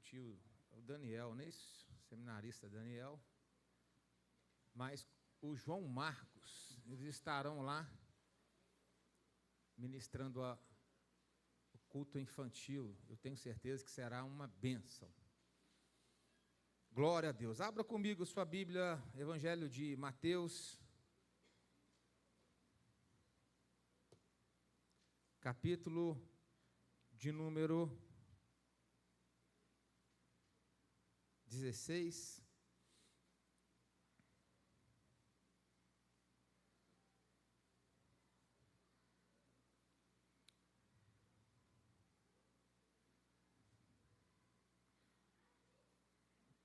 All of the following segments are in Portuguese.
tio, o Daniel, não é isso? Seminarista Daniel. Mas o João Marcos, eles estarão lá ministrando o culto infantil. Eu tenho certeza que será uma bênção. Glória a Deus. Abra comigo sua Bíblia, Evangelho de Mateus, capítulo de número 16.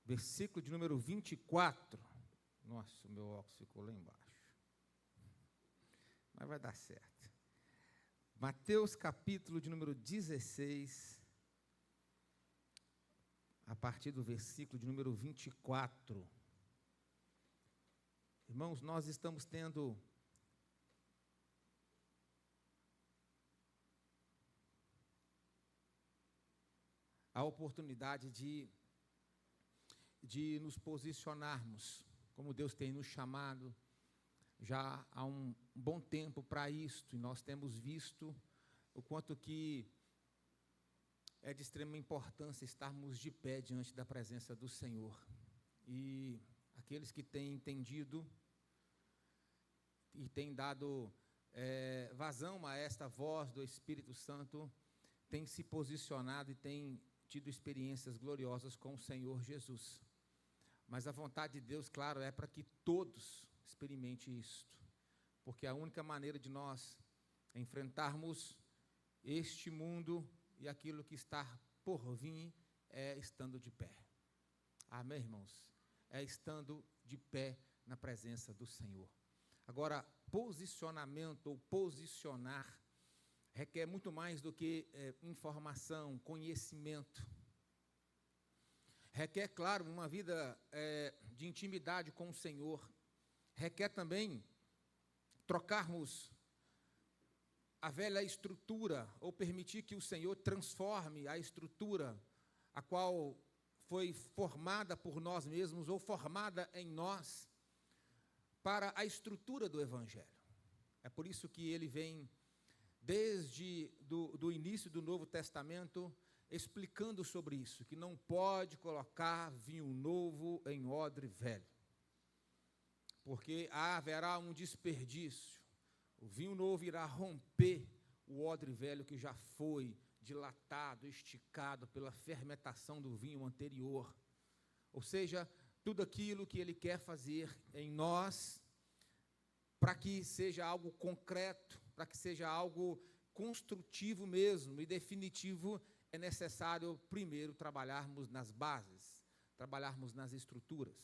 Versículo de número 24. Nossa, o meu óculos ficou lá embaixo. Mas vai dar certo. Mateus, capítulo de número 16, a partir do versículo de número 24. Irmãos, nós estamos tendo a oportunidade de nos posicionarmos, como Deus tem nos chamado já há um bom tempo para isto, e nós temos visto o quanto que é de extrema importância estarmos de pé diante da presença do Senhor. E aqueles que têm entendido e têm dado vazão a esta voz do Espírito Santo, têm se posicionado e têm tido experiências gloriosas com o Senhor Jesus. Mas a vontade de Deus, claro, é para que todos experimentem isto, porque a única maneira de nós enfrentarmos este mundo e aquilo que está por vir é estando de pé. Amém, irmãos? É estando de pé na presença do Senhor. Agora, posicionamento ou posicionar requer muito mais do que informação, conhecimento. Requer, claro, uma vida de intimidade com o Senhor. Requer também trocarmos a velha estrutura, ou permitir que o Senhor transforme a estrutura, a qual foi formada por nós mesmos, ou formada em nós, para a estrutura do Evangelho. É por isso que ele vem, desde do início do Novo Testamento, explicando sobre isso, que não pode colocar vinho novo em odre velho, porque haverá um desperdício. O vinho novo irá romper o odre velho que já foi dilatado, esticado pela fermentação do vinho anterior. Ou seja, tudo aquilo que ele quer fazer em nós, para que seja algo concreto, para que seja algo construtivo mesmo e definitivo, é necessário primeiro trabalharmos nas bases, trabalharmos nas estruturas.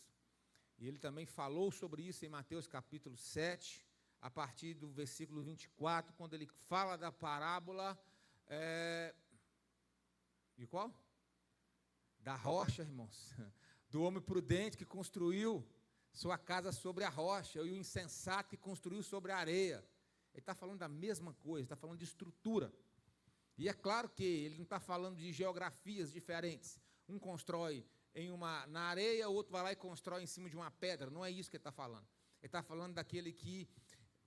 E ele também falou sobre isso em Mateus capítulo 7, a partir do versículo 24, quando ele fala da parábola de qual? Da rocha, irmãos, do homem prudente que construiu sua casa sobre a rocha, e o insensato que construiu sobre a areia. Ele está falando da mesma coisa, está falando de estrutura. E é claro que ele não está falando de geografias diferentes. Um constrói na areia, o outro vai lá e constrói em cima de uma pedra. Não é isso que ele está falando. Ele está falando daquele que,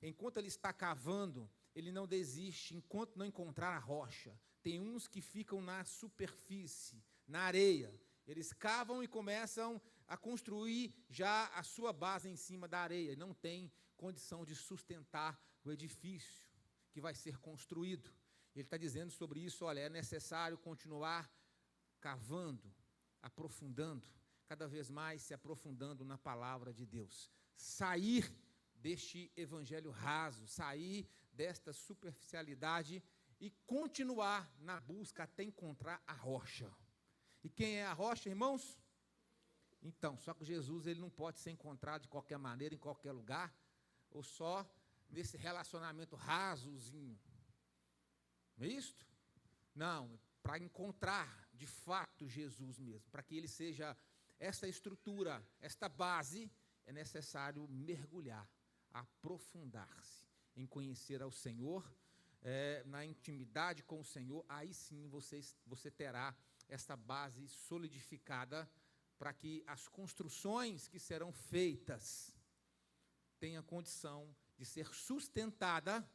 enquanto ele está cavando, ele não desiste, enquanto não encontrar a rocha. Tem uns que ficam na superfície, na areia. Eles cavam e começam a construir já a sua base em cima da areia. Não tem condição de sustentar o edifício que vai ser construído. Ele está dizendo sobre isso, olha, é necessário continuar cavando, aprofundando, cada vez mais se aprofundando na palavra de Deus. Sair deste evangelho raso, sair desta superficialidade e continuar na busca até encontrar a rocha. E quem é a rocha, irmãos? Então, só que Jesus ele não pode ser encontrado de qualquer maneira, em qualquer lugar, ou só nesse relacionamento rasozinho. Não é isto? Não, para encontrar de fato Jesus mesmo, para que ele seja esta estrutura, esta base, é necessário mergulhar, aprofundar-se em conhecer ao Senhor, na intimidade com o Senhor. Aí sim você terá essa base solidificada para que as construções que serão feitas tenham condição de ser sustentada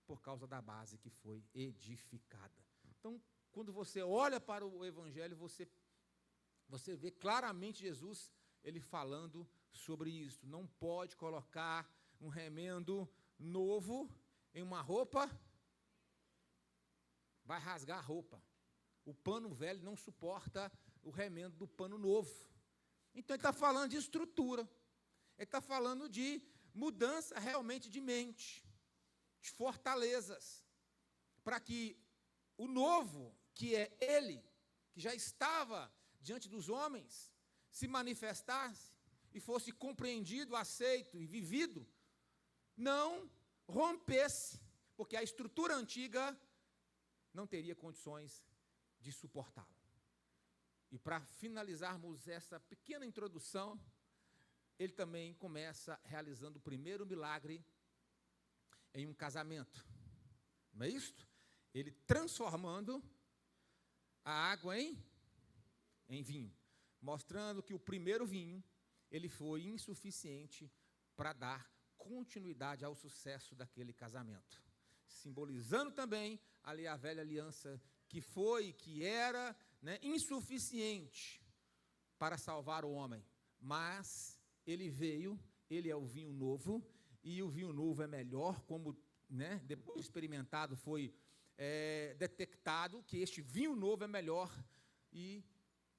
por causa da base que foi edificada. Então, quando você olha para o Evangelho, você vê claramente Jesus, ele falando sobre isso. Não pode colocar um remendo novo em uma roupa, vai rasgar a roupa. O pano velho não suporta o remendo do pano novo. Então, ele está falando de estrutura. Ele está falando de mudança realmente de mente, de fortalezas, para que o novo, que é ele, que já estava diante dos homens, se manifestasse e fosse compreendido, aceito e vivido, não rompesse, porque a estrutura antiga não teria condições de suportá-lo. E para finalizarmos essa pequena introdução, ele também começa realizando o primeiro milagre em um casamento. Não é isso? Ele transformando a água em vinho, mostrando que o primeiro vinho, ele foi insuficiente para dar continuidade ao sucesso daquele casamento. Simbolizando também ali a velha aliança que era, né, insuficiente para salvar o homem, mas ele veio, ele é o vinho novo, e o vinho novo é melhor, como, né, depois experimentado foi detectado que este vinho novo é melhor, e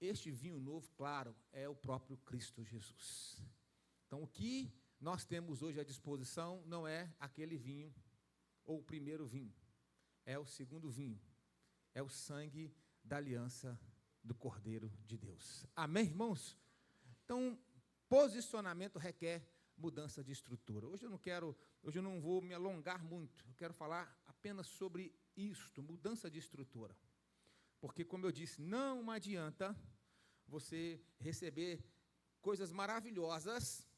este vinho novo, claro, é o próprio Cristo Jesus. Então, o que nós temos hoje à disposição não é aquele vinho, ou o primeiro vinho, é o segundo vinho, é o sangue da aliança do Cordeiro de Deus. Amém, irmãos? Então, posicionamento requer mudança de estrutura. Hoje eu não vou me alongar muito, eu quero falar apenas sobre isto, mudança de estrutura. Porque, como eu disse, não adianta você receber coisas maravilhosas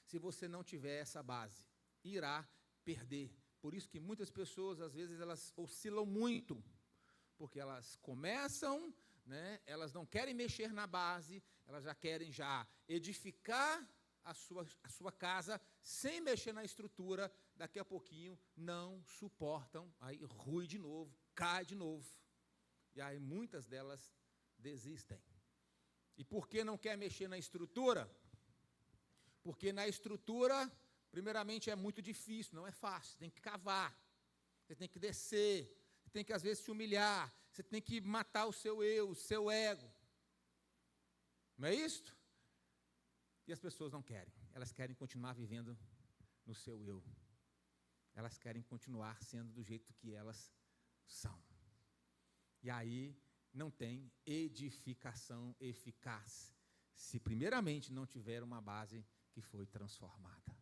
se você não tiver essa base. Irá perder. Por isso que muitas pessoas, às vezes, elas oscilam muito, porque elas começam, né, elas não querem mexer na base, elas já querem edificar a sua casa sem mexer na estrutura, daqui a pouquinho não suportam, aí rui de novo, cai de novo, e aí muitas delas desistem. E por que não quer mexer na estrutura? Porque na estrutura, primeiramente, é muito difícil, não é fácil, você tem que cavar, você tem que descer, você tem que às vezes se humilhar, você tem que matar o seu eu, o seu ego. Não é isso? E as pessoas não querem, elas querem continuar vivendo no seu eu. Elas querem continuar sendo do jeito que elas são. E aí não tem edificação eficaz, se primeiramente não tiver uma base que foi transformada.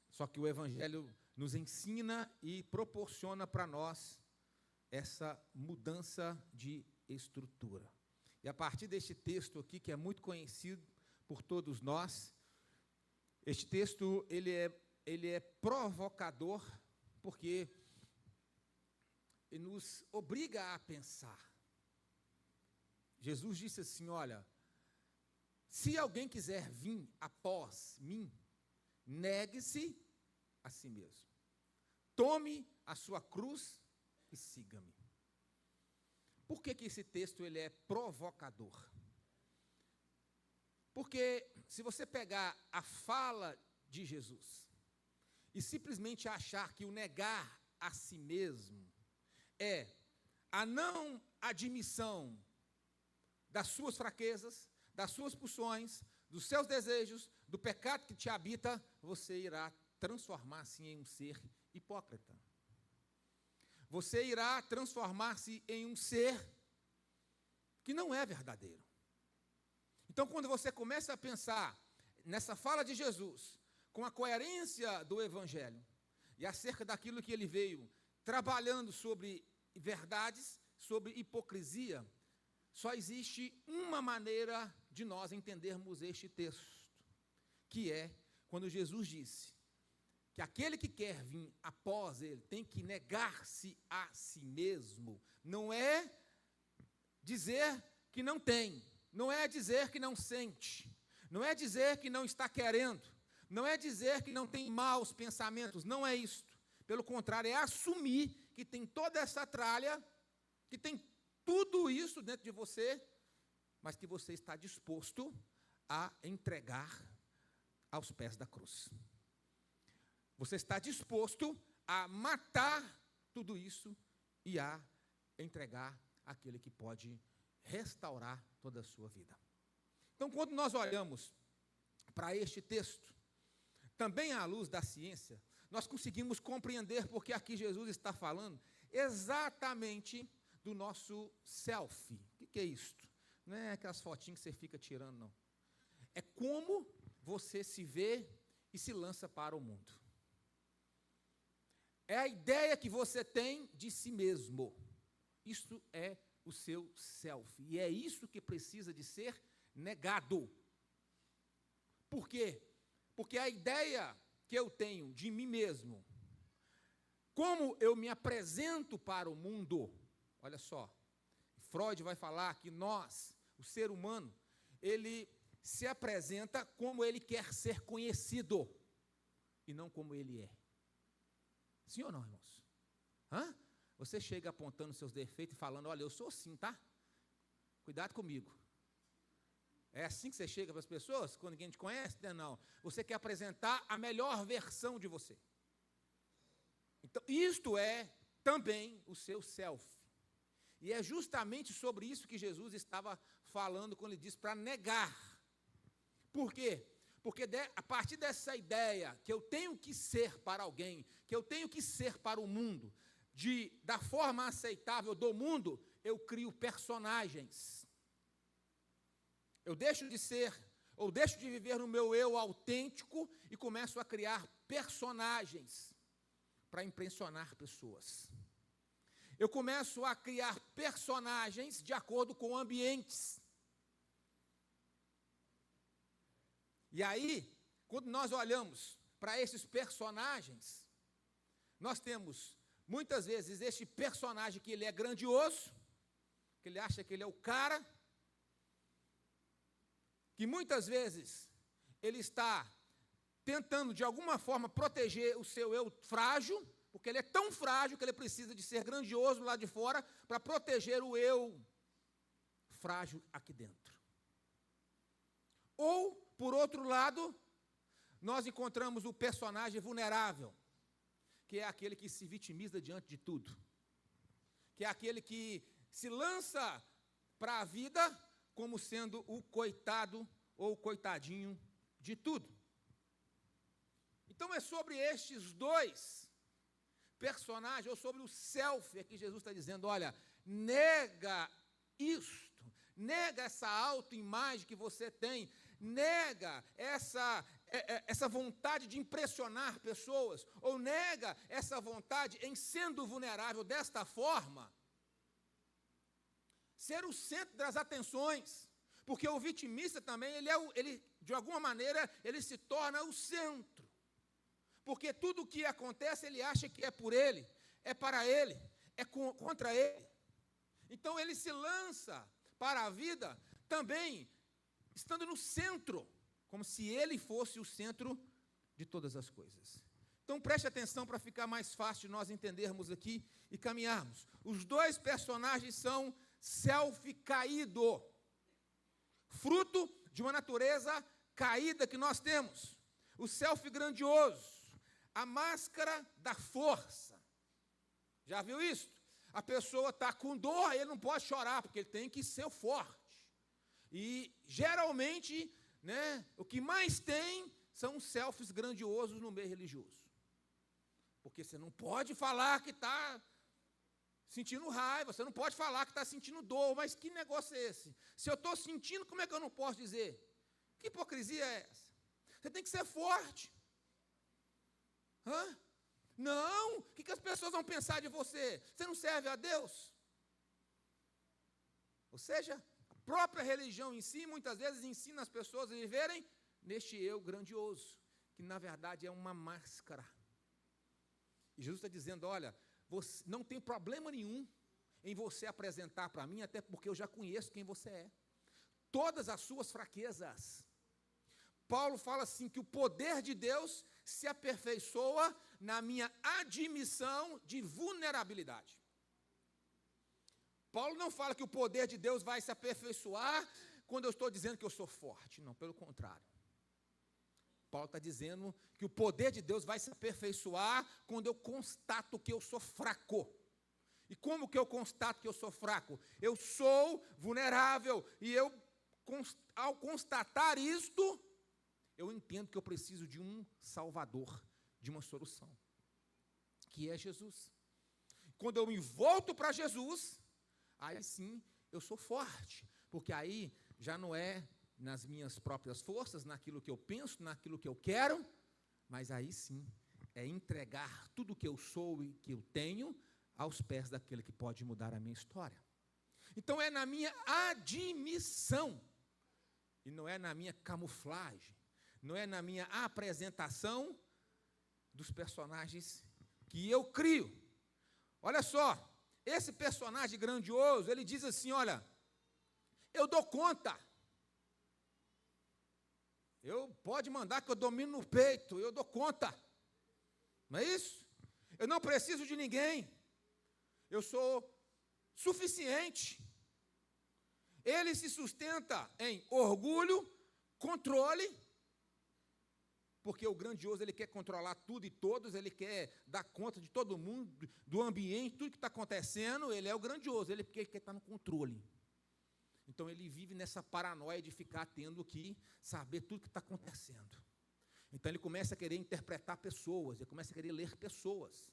Só que o Evangelho nos ensina e proporciona para nós essa mudança de estrutura. E a partir deste texto aqui, que é muito conhecido por todos nós, este texto ele é provocador, porque ele nos obriga a pensar. Jesus disse assim, olha, se alguém quiser vir após mim, negue-se a si mesmo. Tome a sua cruz e siga-me. Por que esse texto ele é provocador? Porque se você pegar a fala de Jesus e simplesmente achar que o negar a si mesmo é a não admissão das suas fraquezas, das suas pulsões, dos seus desejos, do pecado que te habita, você irá transformar-se em um ser hipócrita. Você irá transformar-se em um ser que não é verdadeiro. Então, quando você começa a pensar nessa fala de Jesus, com a coerência do Evangelho, e acerca daquilo que ele veio trabalhando sobre verdades, sobre hipocrisia, só existe uma maneira de nós entendermos este texto, que é quando Jesus disse que aquele que quer vir após ele tem que negar-se a si mesmo. Não é dizer que não tem, não é dizer que não sente, não é dizer que não está querendo, não é dizer que não tem maus pensamentos, não é isto. Pelo contrário, é assumir que tem toda essa tralha, que tem tudo isso dentro de você, mas que você está disposto a entregar aos pés da cruz. Você está disposto a matar tudo isso e a entregar aquele que pode restaurar toda a sua vida. Então, quando nós olhamos para este texto, também à luz da ciência, nós conseguimos compreender porque aqui Jesus está falando exatamente do nosso selfie. O que é isto? Não é aquelas fotinhas que você fica tirando, não. É como você se vê e se lança para o mundo. É a ideia que você tem de si mesmo. Isso é o seu selfie. E é isso que precisa de ser negado. Por quê? Porque a ideia que eu tenho de mim mesmo, como eu me apresento para o mundo, olha só, Freud vai falar que nós, o ser humano, ele se apresenta como ele quer ser conhecido, e não como ele é. Sim ou não, irmãos? Hã? Você chega apontando seus defeitos e falando, olha, eu sou assim, tá? Cuidado comigo. É assim que você chega para as pessoas, quando ninguém te conhece? Não. Você quer apresentar a melhor versão de você. Então, isto é também o seu self. E é justamente sobre isso que Jesus estava falando quando ele disse para negar. Por quê? Porque a partir dessa ideia que eu tenho que ser para alguém, que eu tenho que ser para o mundo, da forma aceitável do mundo, eu crio personagens. Eu deixo de ser, ou deixo de viver no meu eu autêntico e começo a criar personagens para impressionar pessoas. Eu começo a criar personagens de acordo com ambientes. E aí, quando nós olhamos para esses personagens, nós temos, muitas vezes, este personagem que ele é grandioso, que ele acha que ele é o cara, que muitas vezes ele está tentando, de alguma forma, proteger o seu eu frágil, porque ele é tão frágil que ele precisa de ser grandioso lá de fora para proteger o eu frágil aqui dentro. Ou, por outro lado, nós encontramos o personagem vulnerável, que é aquele que se vitimiza diante de tudo, que é aquele que se lança para a vida como sendo o coitado ou o coitadinho de tudo. Então é sobre estes dois personagens, ou sobre o self, que Jesus está dizendo, olha, nega isto, nega essa autoimagem que você tem, nega essa vontade de impressionar pessoas, ou nega essa vontade em sendo vulnerável desta forma, ser o centro das atenções, porque o vitimista também, ele de alguma maneira, ele se torna o centro, porque tudo o que acontece, ele acha que é por ele, é para ele, é contra ele, então ele se lança para a vida também, estando no centro, como se ele fosse o centro de todas as coisas. Então preste atenção para ficar mais fácil nós entendermos aqui e caminharmos. Os dois personagens são self caído, fruto de uma natureza caída que nós temos. O self grandioso, a máscara da força. Já viu isso? A pessoa está com dor, ele não pode chorar, porque ele tem que ser forte. E geralmente, né, o que mais tem são os selfies grandiosos no meio religioso. Porque você não pode falar que está sentindo raiva, você não pode falar que está sentindo dor, mas que negócio é esse? Se eu estou sentindo, como é que eu não posso dizer? Que hipocrisia é essa? Você tem que ser forte. Hã? Não, o que as pessoas vão pensar de você? Você não serve a Deus? Ou seja, a própria religião em si, muitas vezes ensina as pessoas a viverem neste eu grandioso, que na verdade é uma máscara. E Jesus está dizendo, olha, você não tem problema nenhum em você apresentar para mim, até porque eu já conheço quem você é. Todas as suas fraquezas. Paulo fala assim, que o poder de Deus se aperfeiçoa na minha admissão de vulnerabilidade. Paulo não fala que o poder de Deus vai se aperfeiçoar quando eu estou dizendo que eu sou forte. Não, pelo contrário. Paulo está dizendo que o poder de Deus vai se aperfeiçoar quando eu constato que eu sou fraco. E como que eu constato que eu sou fraco? Eu sou vulnerável. E ao constatar isto, eu entendo que eu preciso de um Salvador, de uma solução, que é Jesus. Quando eu me volto para Jesus, aí sim eu sou forte, porque aí já não é nas minhas próprias forças, naquilo que eu penso, naquilo que eu quero, mas aí sim é entregar tudo que eu sou e que eu tenho aos pés daquele que pode mudar a minha história. Então é na minha admissão, e não é na minha camuflagem, não é na minha apresentação dos personagens que eu crio. Olha só, esse personagem grandioso, ele diz assim, olha, eu dou conta. Pode mandar que eu domino no peito, eu dou conta. Não é isso? Eu não preciso de ninguém. Eu sou suficiente. Ele se sustenta em orgulho, controle, porque o grandioso, ele quer controlar tudo e todos, ele quer dar conta de todo mundo, do ambiente, tudo que está acontecendo, ele é o grandioso, ele quer estar no controle. Então, ele vive nessa paranoia de ficar tendo que saber tudo que está acontecendo. Então, ele começa a querer interpretar pessoas, ele começa a querer ler pessoas.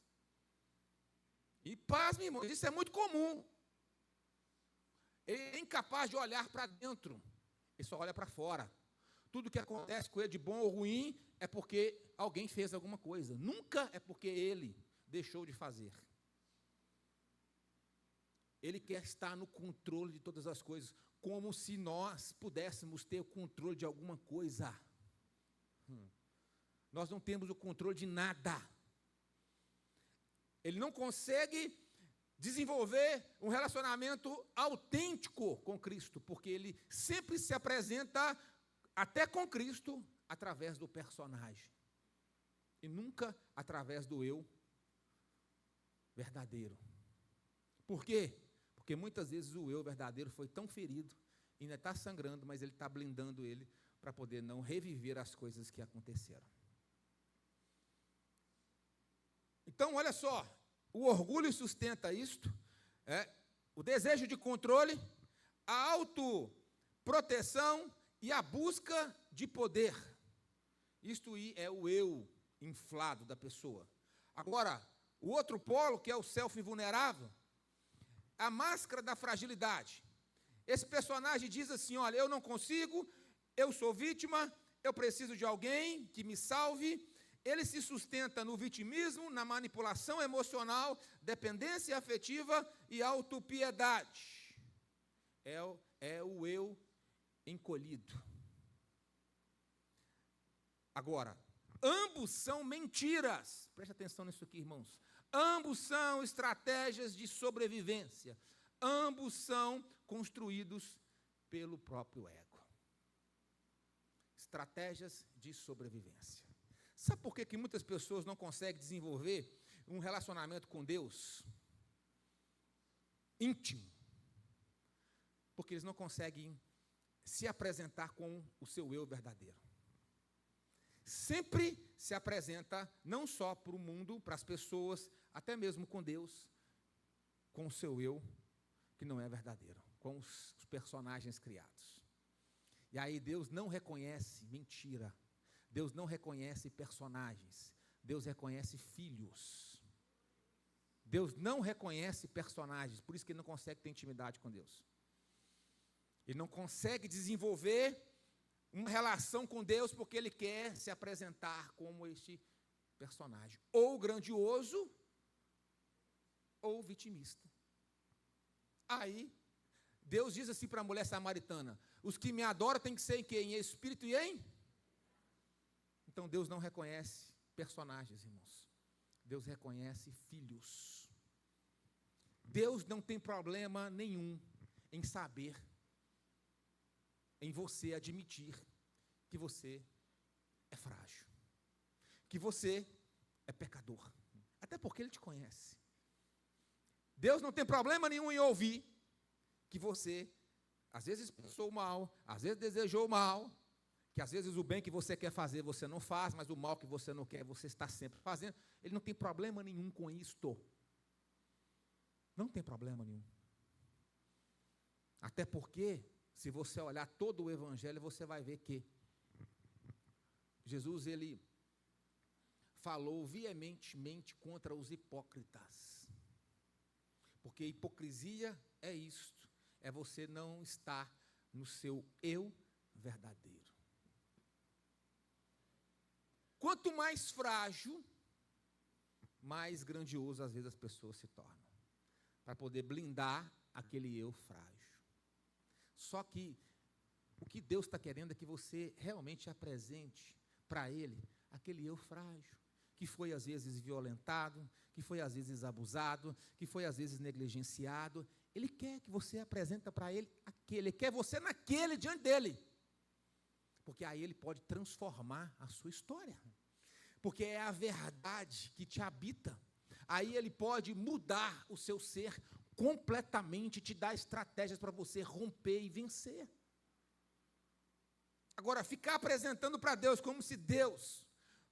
E, pasme, irmãos, isso é muito comum. Ele é incapaz de olhar para dentro, ele só olha para fora. Tudo que acontece com ele, de bom ou ruim, é porque alguém fez alguma coisa. Nunca é porque ele deixou de fazer. Ele quer estar no controle de todas as coisas, como se nós pudéssemos ter o controle de alguma coisa. Nós não temos o controle de nada. Ele não consegue desenvolver um relacionamento autêntico com Cristo, porque ele sempre se apresenta até com Cristo através do personagem, e nunca através do eu verdadeiro. Por quê? Porque muitas vezes o eu verdadeiro foi tão ferido, ainda está sangrando, mas ele está blindando ele para poder não reviver as coisas que aconteceram. Então, olha só, o orgulho sustenta isto, o desejo de controle, a autoproteção e a busca de poder. Isto é o eu inflado da pessoa. Agora, o outro polo, que é o self-vulnerável, a máscara da fragilidade. Esse personagem diz assim, olha, eu não consigo, eu sou vítima, eu preciso de alguém que me salve. Ele se sustenta no vitimismo, na manipulação emocional, dependência afetiva e autopiedade. É o eu encolhido. Agora, ambos são mentiras. Preste atenção nisso aqui, irmãos. Ambos são estratégias de sobrevivência. Ambos são construídos pelo próprio ego. Estratégias de sobrevivência. Sabe por que muitas pessoas não conseguem desenvolver um relacionamento com Deus íntimo? Porque eles não conseguem se apresentar com o seu eu verdadeiro. Sempre se apresenta não só para o mundo, para as pessoas, até mesmo com Deus, com o seu eu, que não é verdadeiro, com os personagens criados. E aí Deus não reconhece mentira, Deus não reconhece personagens, Deus reconhece filhos. Deus não reconhece personagens, por isso que ele não consegue ter intimidade com Deus. Ele não consegue desenvolver uma relação com Deus porque ele quer se apresentar como este personagem, ou grandioso, ou vitimista. Aí, Deus diz assim para a mulher samaritana, os que me adoram têm que ser em quê? Em espírito e em? Então, Deus não reconhece personagens, irmãos. Deus reconhece filhos. Deus não tem problema nenhum em saber, em você admitir que você é frágil, que você é pecador, até porque Ele te conhece. Deus não tem problema nenhum em ouvir que você, às vezes pensou mal, às vezes desejou mal, que às vezes o bem que você quer fazer você não faz, mas o mal que você não quer você está sempre fazendo. Ele não tem problema nenhum com isto. Não tem problema nenhum. Até porque, se você olhar todo o Evangelho, você vai ver que Jesus, ele falou veementemente contra os hipócritas. Porque hipocrisia é isto, é você não estar no seu eu verdadeiro. Quanto mais frágil, mais grandioso às vezes as pessoas se tornam, para poder blindar aquele eu frágil. Só que o que Deus está querendo é que você realmente apresente para Ele aquele eu frágil, que foi às vezes violentado, que foi às vezes abusado, que foi às vezes negligenciado. Ele quer que você apresente para Ele aquele, Ele quer você naquele diante dEle, porque aí Ele pode transformar a sua história, porque é a verdade que te habita. Aí Ele pode mudar o seu ser completamente, te dar estratégias para você romper e vencer. Agora, ficar apresentando para Deus como se Deus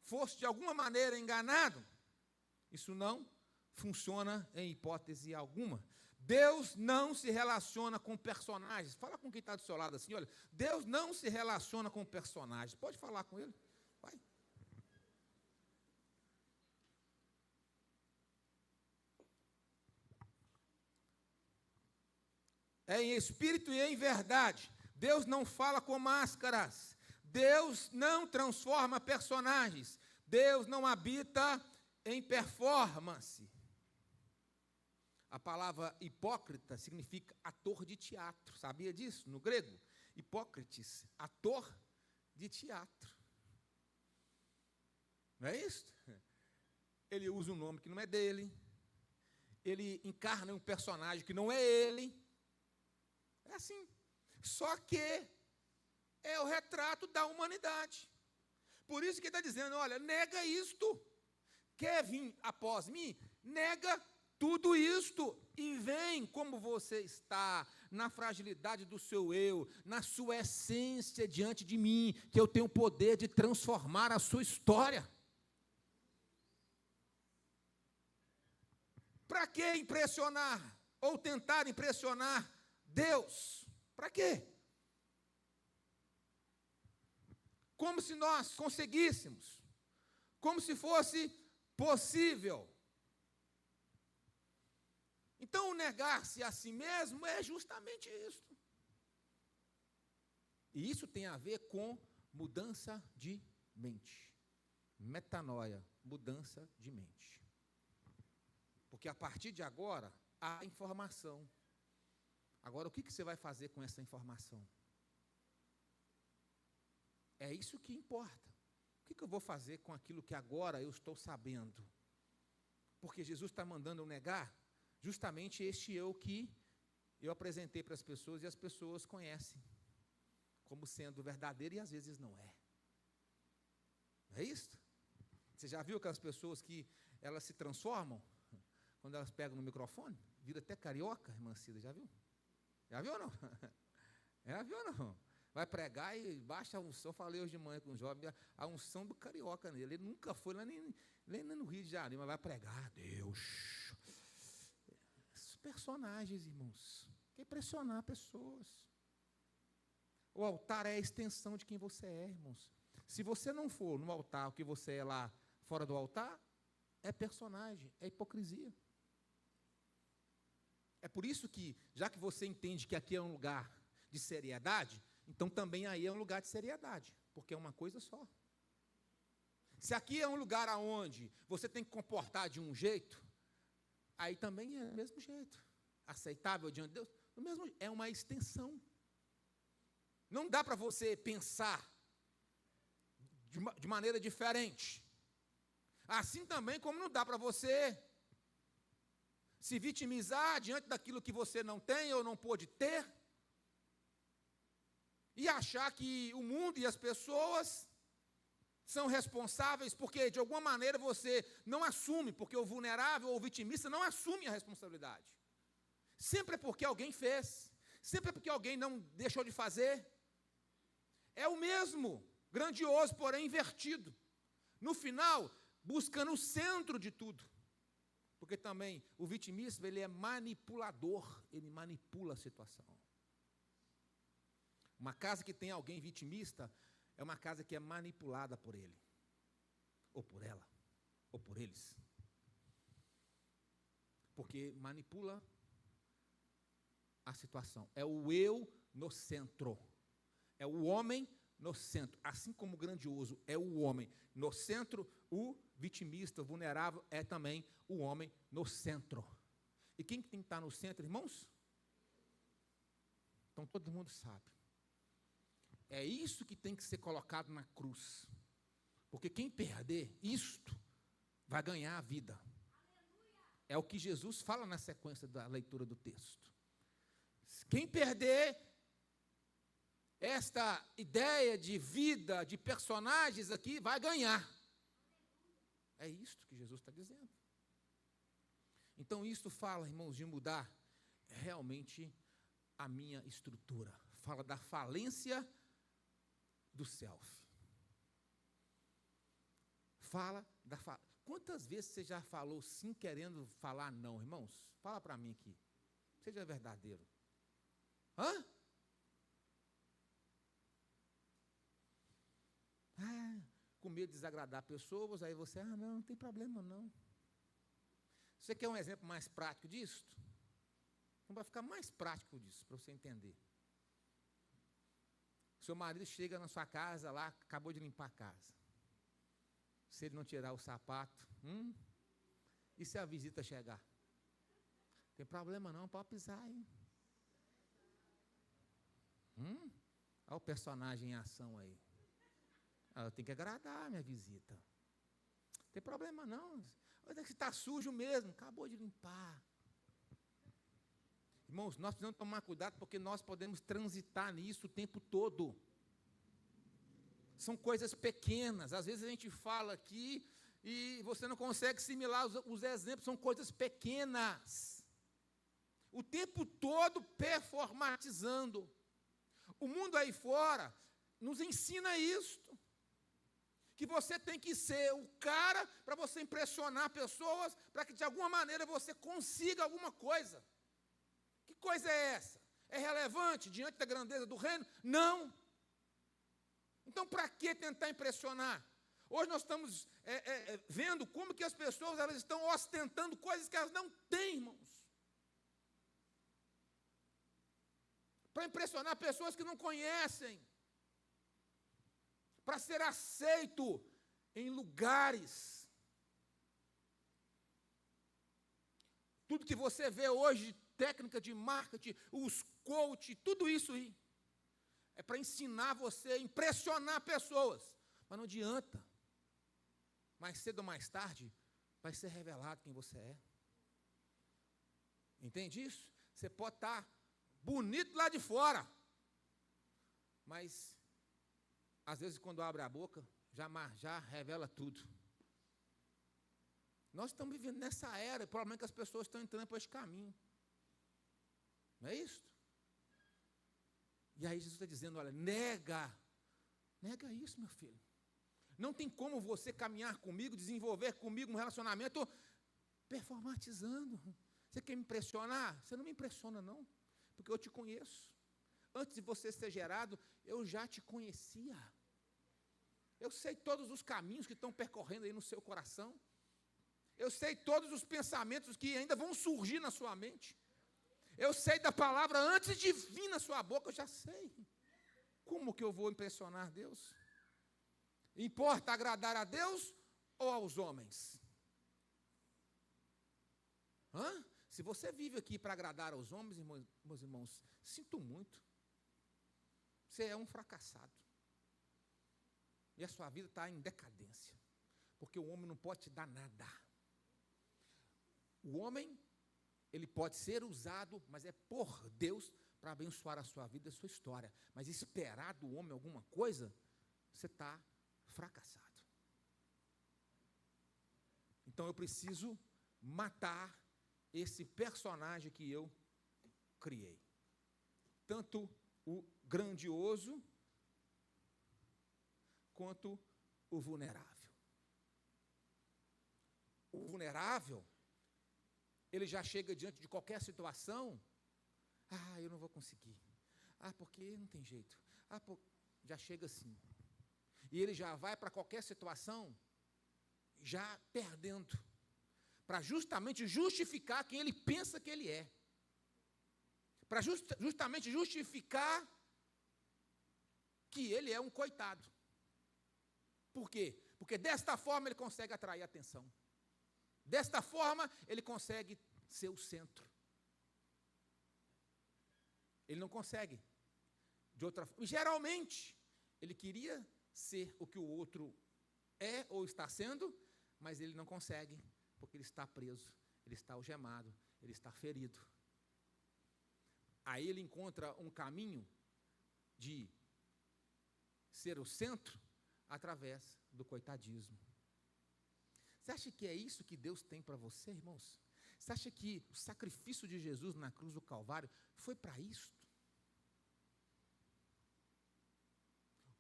fosse de alguma maneira enganado, isso não funciona em hipótese alguma. Deus não se relaciona com personagens. Fala com quem está do seu lado assim, olha, Deus não se relaciona com personagens. Pode falar com ele? Vai. É em espírito e em verdade. Deus não fala com máscaras. Deus não transforma personagens. Deus não habita em performance. A palavra hipócrita significa ator de teatro. Sabia disso? No grego, hipócrites, ator de teatro. Não é isso? Ele usa um nome que não é dele. Ele encarna um personagem que não é ele. É assim. Só que é o retrato da humanidade. Por isso que ele está dizendo, olha, nega isto. Quer vir após mim? Nega tudo isto e vem como você está, na fragilidade do seu eu, na sua essência diante de mim, que eu tenho o poder de transformar a sua história. Para que impressionar ou tentar impressionar Deus? Para quê? Como se nós conseguíssemos, como se fosse possível. Então, o negar-se a si mesmo é justamente isso. E isso tem a ver com mudança de mente. Metanoia, mudança de mente. Porque a partir de agora, há informação. Agora, o que você vai fazer com essa informação? É isso que importa. O que eu vou fazer com aquilo que agora eu estou sabendo? Porque Jesus está mandando eu negar justamente este eu que eu apresentei para as pessoas e as pessoas conhecem como sendo verdadeiro e às vezes não é. É isso? Você já viu aquelas pessoas que elas se transformam quando elas pegam no microfone? Vira até carioca, irmã Cida, já viu? Já viu ou não? Já viu ou não? Vai pregar e baixa a unção. Eu falei hoje de manhã com um jovem, a unção do carioca nele. Ele nunca foi lá nem no Rio de Janeiro, mas vai pregar. Deus. Esses personagens, irmãos, quer impressionar pessoas. O altar é a extensão de quem você é, irmãos. Se você não for no altar o que você é lá fora do altar, é personagem, é hipocrisia. É por isso que, já que você entende que aqui é um lugar de seriedade, então também aí é um lugar de seriedade, porque é uma coisa só. Se aqui é um lugar onde você tem que comportar de um jeito, aí também é do mesmo jeito. Aceitável diante de Deus, do mesmo, é uma extensão. Não dá para você pensar de maneira diferente. Assim também como não dá para você se vitimizar diante daquilo que você não tem ou não pôde ter, e achar que o mundo e as pessoas são responsáveis, porque de alguma maneira você não assume, porque o vulnerável ou o vitimista não assume a responsabilidade. Sempre é porque alguém fez, sempre é porque alguém não deixou de fazer. É o mesmo, grandioso, porém invertido. No final, buscando o centro de tudo. Porque também o vitimismo, ele é manipulador, ele manipula a situação. Uma casa que tem alguém vitimista é uma casa que é manipulada por ele, ou por ela, ou por eles. Porque manipula a situação. É o eu no centro. É o homem no centro. Assim como o grandioso é o homem no centro, o vitimista, o vulnerável, é também o homem no centro. E quem tem que estar no centro, irmãos? Então todo mundo sabe. É isso que tem que ser colocado na cruz. Porque quem perder isto, vai ganhar a vida. É o que Jesus fala na sequência da leitura do texto. Quem perder esta ideia de vida, de personagens aqui, vai ganhar. É isto que Jesus está dizendo. Então, isso fala, irmãos, de mudar realmente a minha estrutura. Fala da falência do self. Fala da Quantas vezes você já falou sim querendo falar não, irmãos? Fala para mim aqui. Seja verdadeiro. Hã? Com medo de desagradar pessoas, aí você, não tem problema não. Você quer um exemplo mais prático disso? Então vai ficar mais prático disso, para você entender. Seu marido chega na sua casa lá, acabou de limpar a casa. Se ele não tirar o sapato, e se a visita chegar? Não tem problema não, pode pisar aí. Olha o personagem em ação aí. Eu tenho que agradar a minha visita. Não tem problema não. Olha que está sujo mesmo, acabou de limpar. Irmãos, nós precisamos tomar cuidado porque nós podemos transitar nisso o tempo todo. São coisas pequenas. Às vezes a gente fala aqui e você não consegue assimilar os exemplos, são coisas pequenas. O tempo todo performatizando. O mundo aí fora nos ensina isto. Que você tem que ser o cara para você impressionar pessoas, para que de alguma maneira você consiga alguma coisa. Que coisa é essa? É relevante diante da grandeza do reino? Não. Então, para que tentar impressionar? Hoje nós estamos vendo como que as pessoas elas estão ostentando coisas que elas não têm, irmãos. Para impressionar pessoas que não conhecem. Para ser aceito em lugares. Tudo que você vê hoje, técnica de marketing, os coach, tudo isso aí, é para ensinar você, impressionar pessoas. Mas não adianta. Mais cedo ou mais tarde, vai ser revelado quem você é. Entende isso? Você pode estar bonito lá de fora, mas às vezes, quando abre a boca, já revela tudo. Nós estamos vivendo nessa era, provavelmente que as pessoas estão entrando por esse caminho. Não é isso? E aí Jesus está dizendo, olha, nega isso, meu filho. Não tem como você caminhar comigo, desenvolver comigo um relacionamento performatizando. Você quer me impressionar? Você não me impressiona não, porque eu te conheço. Antes de você ser gerado, eu já te conhecia. Eu sei todos os caminhos que estão percorrendo aí no seu coração. Eu sei todos os pensamentos que ainda vão surgir na sua mente. Eu sei da palavra antes de vir na sua boca, eu já sei. Como que eu vou impressionar Deus? Importa agradar a Deus ou aos homens? Se você vive aqui para agradar aos homens, meus irmãos, sinto muito. Você é um fracassado. E a sua vida está em decadência. Porque o homem não pode te dar nada. O homem ele pode ser usado, mas é por Deus para abençoar a sua vida e a sua história. Mas esperar do homem alguma coisa, você está fracassado. Então eu preciso matar esse personagem que eu criei. Tanto o grandioso quanto o vulnerável. O vulnerável, ele já chega diante de qualquer situação, eu não vou conseguir. Porque não tem jeito. Já chega assim. E ele já vai para qualquer situação já perdendo, para justamente justificar quem ele pensa que ele é. Para justamente justificar que ele é um coitado. Por quê? Porque desta forma ele consegue atrair atenção. Desta forma ele consegue ser o centro. Ele não consegue de outra forma. Geralmente, ele queria ser o que o outro é ou está sendo, mas ele não consegue, porque ele está preso, ele está algemado, ele está ferido. Aí ele encontra um caminho de ser o centro através do coitadismo. Você acha que é isso que Deus tem para você, irmãos? Você acha que o sacrifício de Jesus na cruz do Calvário foi para isto?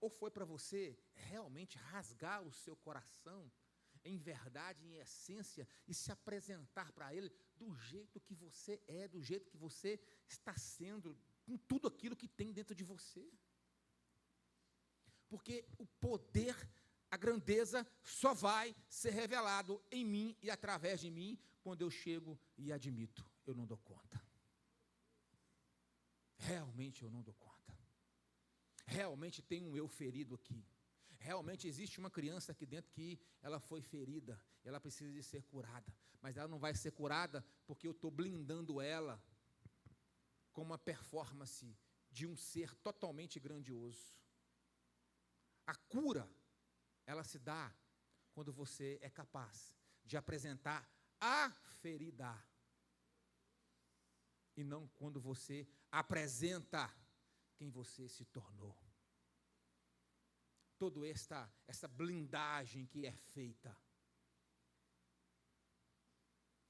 Ou foi para você realmente rasgar o seu coração em verdade, em essência, e se apresentar para Ele do jeito que você é, do jeito que você está sendo, com tudo aquilo que tem dentro de você? Porque o poder, a grandeza, só vai ser revelado em mim e através de mim, quando eu chego e admito, eu não dou conta. Realmente eu não dou conta. Realmente tem um eu ferido aqui. Realmente existe uma criança aqui dentro que ela foi ferida, ela precisa de ser curada, mas ela não vai ser curada porque eu estou blindando ela com uma performance de um ser totalmente grandioso. A cura, ela se dá quando você é capaz de apresentar a ferida, e não quando você apresenta quem você se tornou. Toda essa blindagem que é feita.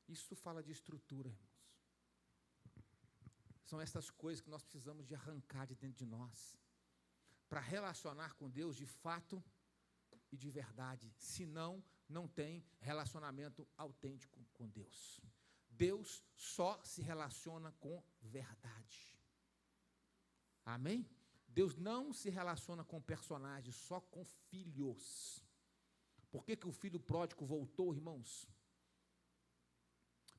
Isso fala de estrutura, irmãos. São essas coisas que nós precisamos de arrancar de dentro de nós, para relacionar com Deus de fato e de verdade. Senão, não tem relacionamento autêntico com Deus. Deus só se relaciona com verdade. Amém? Deus não se relaciona com personagens, só com filhos. Por que o filho pródigo voltou, irmãos?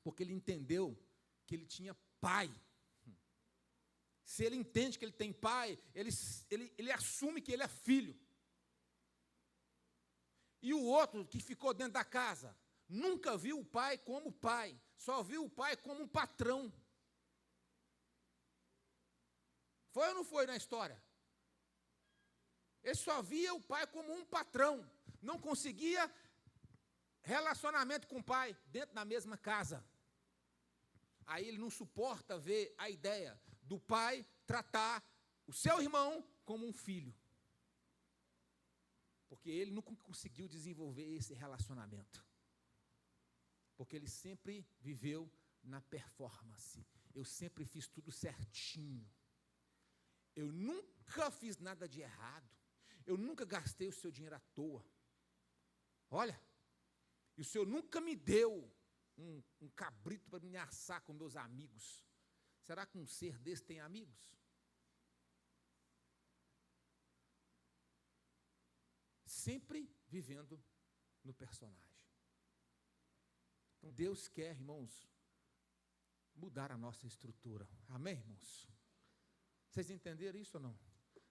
Porque ele entendeu que ele tinha pai. Se ele entende que ele tem pai, ele assume que ele é filho. E o outro que ficou dentro da casa, nunca viu o pai como pai, só viu o pai como um patrão. Foi ou não foi na história? Ele só via o pai como um patrão, não conseguia relacionamento com o pai dentro da mesma casa. Aí ele não suporta ver a ideia do pai tratar o seu irmão como um filho, porque ele nunca conseguiu desenvolver esse relacionamento, porque ele sempre viveu na performance. Eu sempre fiz tudo certinho. Eu nunca fiz nada de errado. Eu nunca gastei o seu dinheiro à toa. Olha, e o Senhor nunca me deu um cabrito para me assar com meus amigos. Será que um ser desse tem amigos? Sempre vivendo no personagem. Então Deus quer, irmãos, mudar a nossa estrutura. Amém, irmãos? Vocês entenderam isso ou não?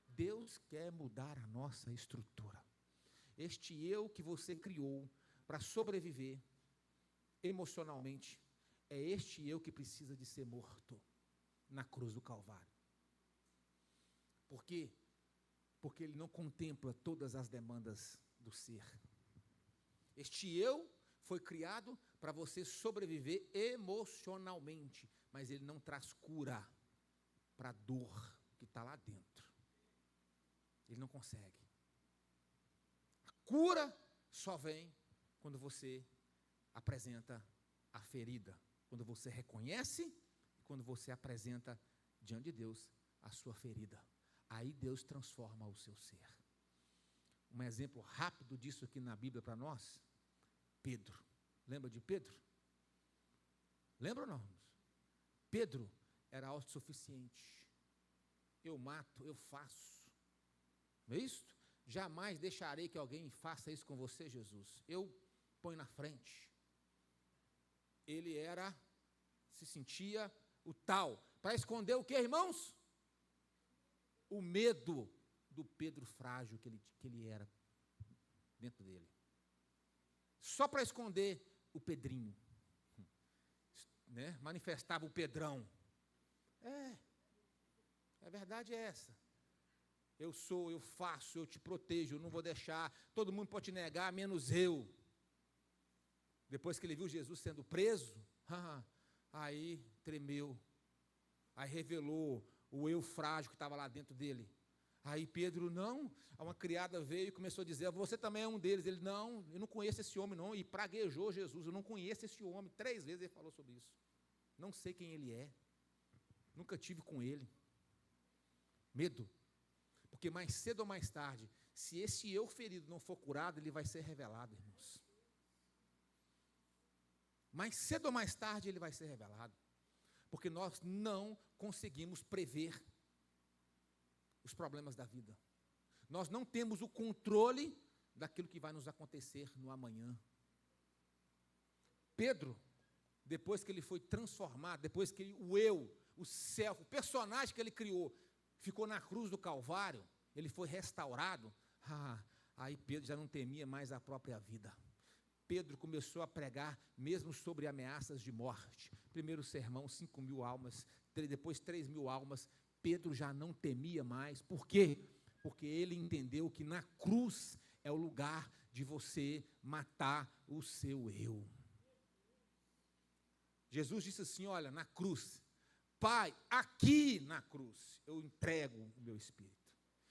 Deus quer mudar a nossa estrutura. Este eu que você criou para sobreviver emocionalmente, é este eu que precisa de ser morto na cruz do Calvário. Por quê? Porque ele não contempla todas as demandas do ser. Este eu foi criado para você sobreviver emocionalmente, mas ele não traz cura para a dor que está lá dentro. Ele não consegue. A cura só vem quando você apresenta a ferida, quando você reconhece e quando você apresenta diante de Deus a sua ferida. Aí Deus transforma o seu ser. Um exemplo rápido disso aqui na Bíblia para nós, Pedro. Lembra de Pedro? Lembra ou não? Pedro era autossuficiente. Eu mato, eu faço. Não é isso? Jamais deixarei que alguém faça isso com você, Jesus. Eu ponho na frente. Ele se sentia o tal. Para esconder o que, irmãos? O medo do Pedro frágil que ele era dentro dele. Só para esconder o Pedrinho. Né? Manifestava o Pedrão. A verdade é essa. Eu sou, eu faço, eu te protejo, eu não vou deixar. Todo mundo pode te negar, menos eu. Depois que ele viu Jesus sendo preso, aí tremeu. Aí revelou o eu frágil que estava lá dentro dele. Aí Pedro, não, uma criada veio e começou a dizer, você também é um deles. Ele, não, eu não conheço esse homem não, e praguejou Jesus, eu não conheço esse homem. 3 vezes ele falou sobre isso. Não sei quem ele é, nunca tive com ele. Medo, porque mais cedo ou mais tarde, se esse eu ferido não for curado, ele vai ser revelado, irmãos. Mais cedo ou mais tarde ele vai ser revelado, porque nós não conseguimos prever os problemas da vida. Nós não temos o controle daquilo que vai nos acontecer no amanhã. Pedro, depois que ele foi transformado, depois que o eu, o self, o personagem que ele criou, ficou na cruz do Calvário, ele foi restaurado, aí Pedro já não temia mais a própria vida. Pedro começou a pregar mesmo sobre ameaças de morte. Primeiro sermão, 5.000 almas, depois 3.000 almas, Pedro já não temia mais. Por quê? Porque ele entendeu que na cruz é o lugar de você matar o seu eu. Jesus disse assim, olha, na cruz, Pai, aqui na cruz, eu entrego o meu espírito.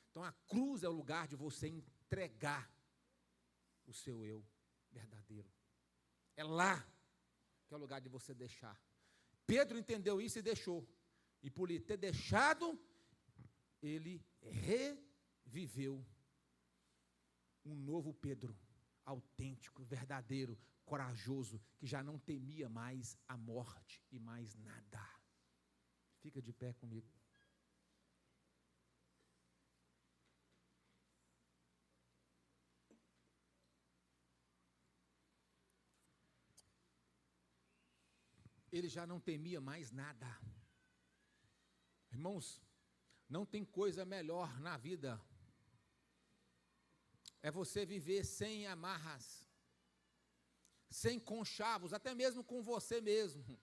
Então a cruz é o lugar de você entregar o seu eu verdadeiro. É lá que é o lugar de você deixar. Pedro entendeu isso e deixou. E por ele ter deixado, ele reviveu um novo Pedro, autêntico, verdadeiro, corajoso, que já não temia mais a morte e mais nada. Fica de pé comigo. Ele já não temia mais nada. Irmãos, não tem coisa melhor na vida. É você viver sem amarras, sem conchavos, até mesmo com você mesmo.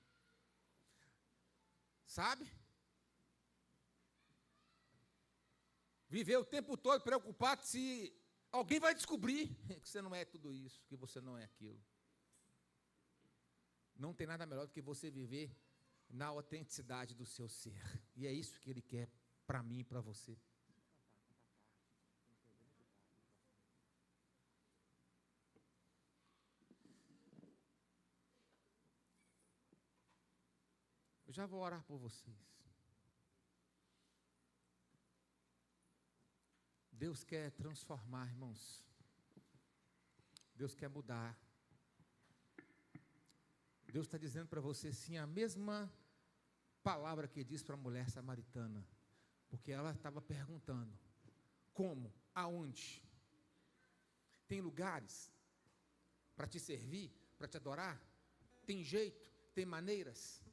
Sabe? Viver o tempo todo preocupado se alguém vai descobrir que você não é tudo isso, que você não é aquilo. Não tem nada melhor do que você viver na autenticidade do seu ser. E é isso que Ele quer para mim e para você. Eu já vou orar por vocês. Deus quer transformar, irmãos. Deus quer mudar. Deus está dizendo para você, sim, a mesma palavra que diz para a mulher samaritana, porque ela estava perguntando, como, aonde? Tem lugares para te servir, para te adorar? Tem jeito, tem maneiras?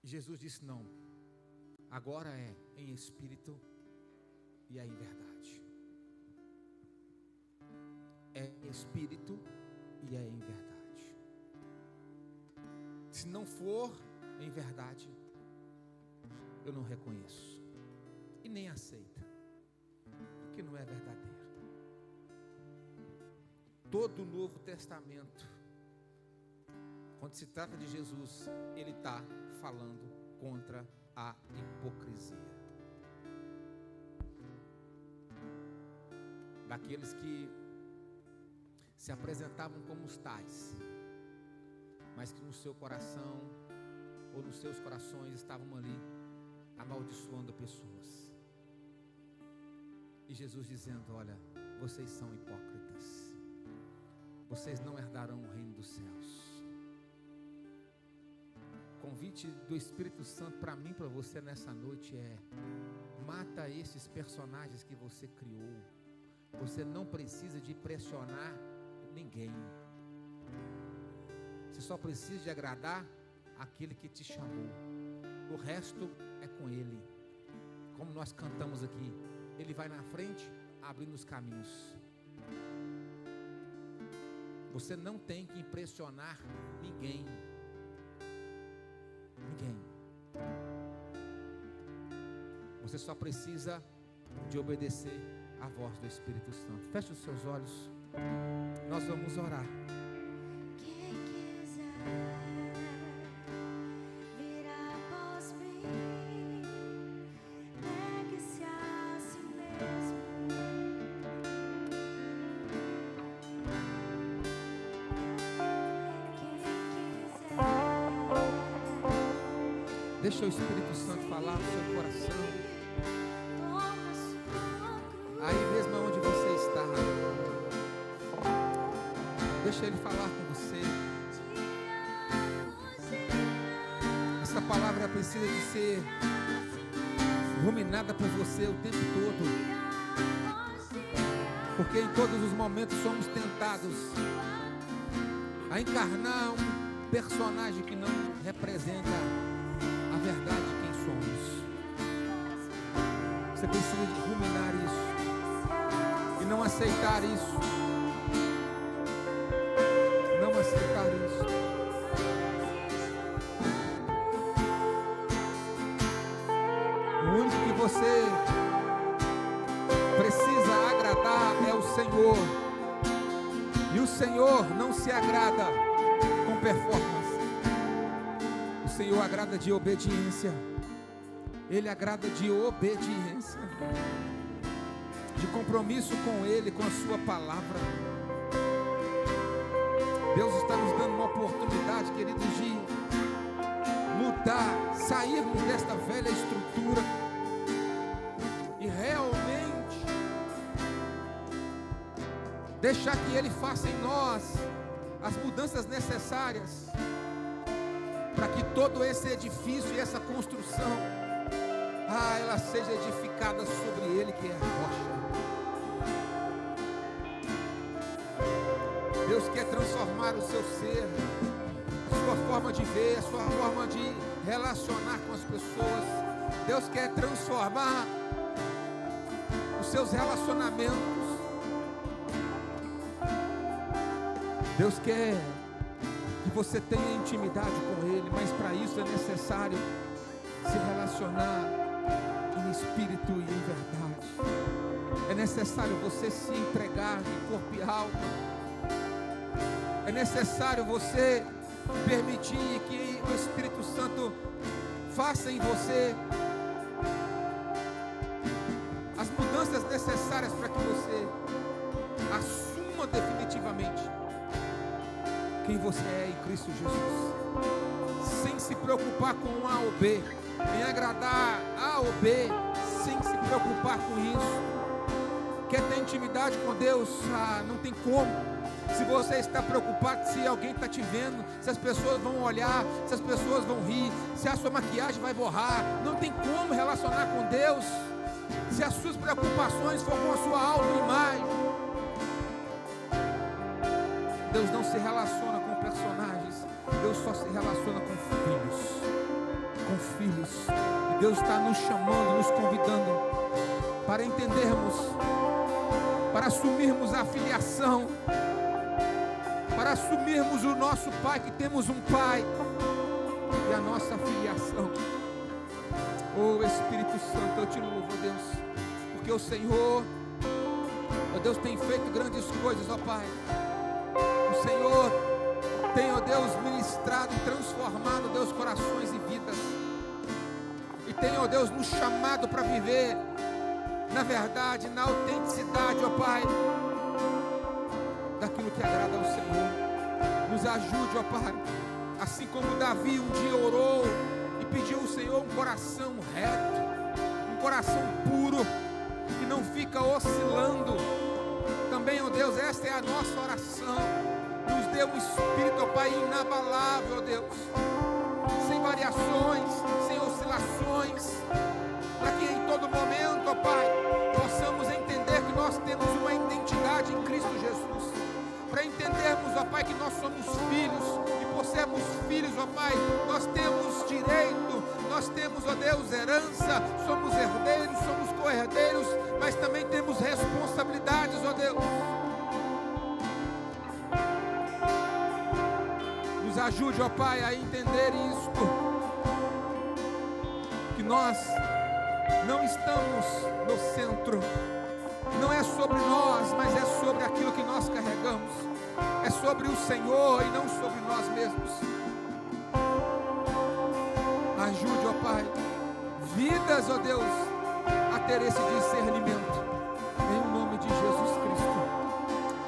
E Jesus disse, não, agora é em espírito e é em verdade. É em espírito e é em verdade. Se não for em verdade, eu não reconheço e nem aceito, porque não é verdadeiro. todo o Novo Testamento, quando se trata de Jesus, ele está falando contra a hipocrisia. Daqueles que se apresentavam como os tais, mas que no seu coração, ou nos seus corações, estavam ali amaldiçoando pessoas. E Jesus dizendo: olha, vocês são hipócritas, vocês não herdarão o reino dos céus. O convite do Espírito Santo para mim, para você nessa noite é: mata esses personagens que você criou. Você não precisa de pressionar ninguém. Você só precisa de agradar aquele que te chamou. O resto é com ele. Como nós cantamos aqui, ele vai na frente, abrindo os caminhos. Você não tem que impressionar ninguém. Ninguém. Você só precisa de obedecer a voz do Espírito Santo. Feche os seus olhos. Nós vamos orar. Quem quiser vir após mim, negue-se a si mesmo. Quem quiser. Deixa o Espírito Santo falar no seu coração. Aí mesmo onde você está, deixa ele falar com você. Essa palavra precisa de ser ruminada por você o tempo todo, porque em todos os momentos somos tentados a encarnar um personagem que não representa a verdade de quem somos. Você precisa de ruminar isso e não aceitar isso. Não aceitar isso. O único que você precisa agradar é o Senhor. E o Senhor não se agrada com performance. O Senhor agrada de obediência. Ele agrada de obediência, de compromisso com Ele, com a sua palavra. Deus está nos dando uma oportunidade, queridos, de mudar, sairmos desta velha estrutura e realmente deixar que Ele faça em nós as mudanças necessárias para que todo esse edifício e essa construção, ela seja edificada sobre Ele, que é a rocha. Deus quer transformar o seu ser, a sua forma de ver, a sua forma de relacionar com as pessoas. Deus quer transformar os seus relacionamentos. Deus quer que você tenha intimidade com Ele, mas para isso é necessário se relacionar em espírito e em verdade. É necessário você se entregar de corpo e alma. É necessário você permitir que o Espírito Santo faça em você as mudanças necessárias para que você assuma definitivamente quem você é em Cristo Jesus, sem se preocupar com A ou B, em agradar A ou B, sem se preocupar com isso. Quer ter intimidade com Deus? Não tem como. Se você está preocupado se alguém está te vendo, se as pessoas vão olhar, se as pessoas vão rir, se a sua maquiagem vai borrar, não tem como relacionar com Deus se as suas preocupações for com a sua autoimagem. Deus não se relaciona com personagens, Deus só se relaciona com filhos. Com filhos. E Deus está nos chamando, nos convidando para entendermos, para assumirmos a filiação, para assumirmos o nosso Pai, que temos um Pai, e a nossa filiação. Oh Espírito Santo, eu te louvo, Deus, porque o Senhor, ó Deus, tem feito grandes coisas, ó Pai. Senhor tem, ó Deus, ministrado e transformado, Deus, corações e vidas. E tem, ó Deus, nos chamado para viver na verdade, na autenticidade, ó Pai, daquilo que agrada ao Senhor. Nos ajude, ó Pai, assim como Davi um dia orou e pediu ao Senhor um coração reto, um coração puro, que não fica oscilando. Também, ó Deus, esta é a nossa oração. Nos dê um espírito, ó Pai, inabalável, ó Deus, sem variações, sem oscilações, para que em todo momento, ó Pai, possamos entender que nós temos uma identidade em Cristo Jesus, para entendermos, ó Pai, que nós somos filhos, e por sermos filhos, ó Pai, nós temos direito, nós temos, ó Deus, herança, somos herdeiros, somos co-herdeiros, mas também temos responsabilidades, ó Deus. Nos ajude, ó Pai, a entender isto, que nós não estamos no centro, não é sobre nós, mas é sobre aquilo que nós carregamos, é sobre o Senhor e não sobre nós mesmos. Ajude, ó Pai, vidas, ó Deus, a ter esse discernimento, em o nome de Jesus Cristo,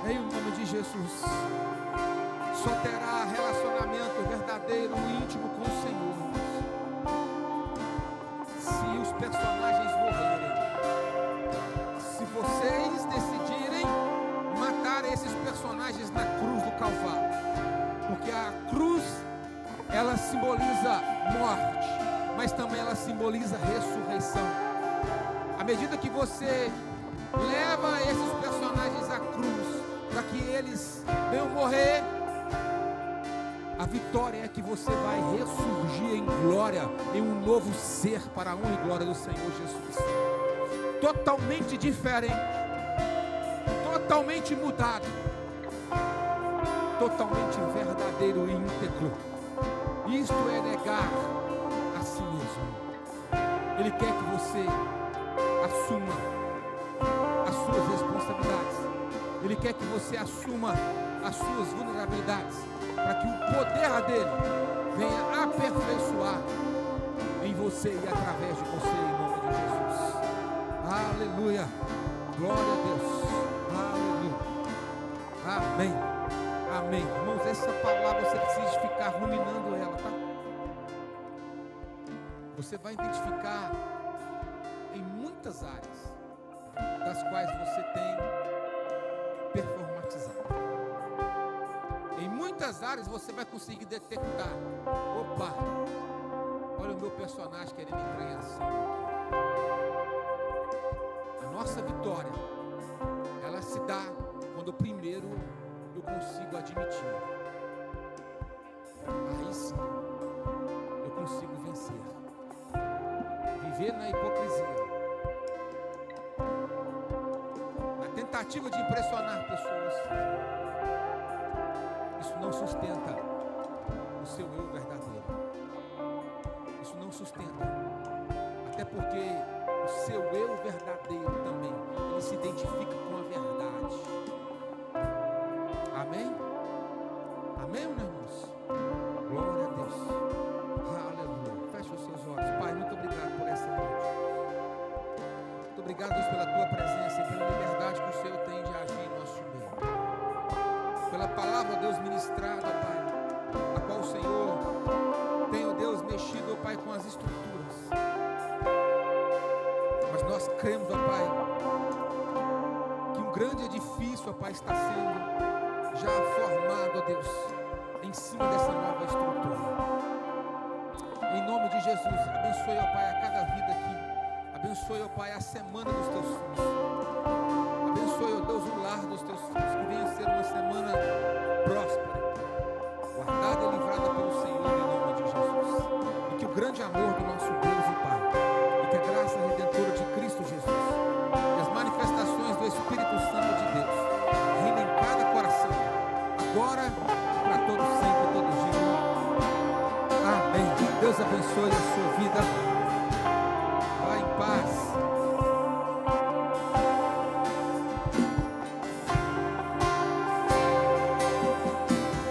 em o nome de Jesus. Só terá relacionamento verdadeiro, íntimo com o Senhor se os personagens morrerem, se vocês decidirem matar esses personagens na cruz do Calvário, porque a cruz, ela simboliza morte, mas também ela simboliza ressurreição. À medida que você leva esses personagens à cruz, para que eles venham morrer, a vitória é que você vai ressurgir em glória, em um novo ser para a honra e glória do Senhor Jesus. Totalmente diferente, totalmente mudado, totalmente verdadeiro e íntegro. Isto é negar a si mesmo. Ele quer que você assuma as suas responsabilidades. Ele quer que você assuma as suas vulnerabilidades, para que o poder dele venha aperfeiçoar em você e através de você, em nome de Jesus. Aleluia, glória a Deus, aleluia, amém, amém. Irmãos, essa palavra você precisa ficar ruminando ela, tá? Você vai identificar em muitas áreas das quais você tem performatizado. Em muitas áreas você vai conseguir detectar: opa, olha o meu personagem querendo entrar em ação aqui. A nossa vitória, ela se dá quando primeiro eu consigo admitir. Aí sim eu consigo vencer. Viver na hipocrisia, na tentativa de impressionar pessoas, isso não sustenta o seu eu verdadeiro. Isso não sustenta. Até porque o seu eu verdadeiro também, ele se identifica com a verdade. Amém? Amém, meus irmãos? Glória a Deus. Aleluia. Feche os seus olhos. Pai, muito obrigado por essa noite. Muito obrigado, Deus, pela tua presença e pela liberdade que o Senhor tem de agir em nosso meio. Pela palavra, Deus, ministrada, Pai, a qual o Senhor tem, ó Deus, mexido, ó Pai, com as estruturas. Mas nós cremos, ó Pai, que um grande edifício, ó Pai, está sendo já formado, ó Deus, em cima dessa nova estrutura. Em nome de Jesus, abençoe, ó Pai, a cada vida aqui. Abençoe, ó Pai, a semana dos teus filhos. Abençoe, ó Deus, o lar dos teus filhos. Que venha ser uma semana próspera, guardada e livrada pelo Senhor, em nome de Jesus. E que o grande amor do nosso Deus e Pai, e que a graça redentora de Cristo Jesus, e as manifestações do Espírito Santo de Deus, reinem em cada coração, agora e para todos sempre, todos os dias. Amém. Deus abençoe a sua vida.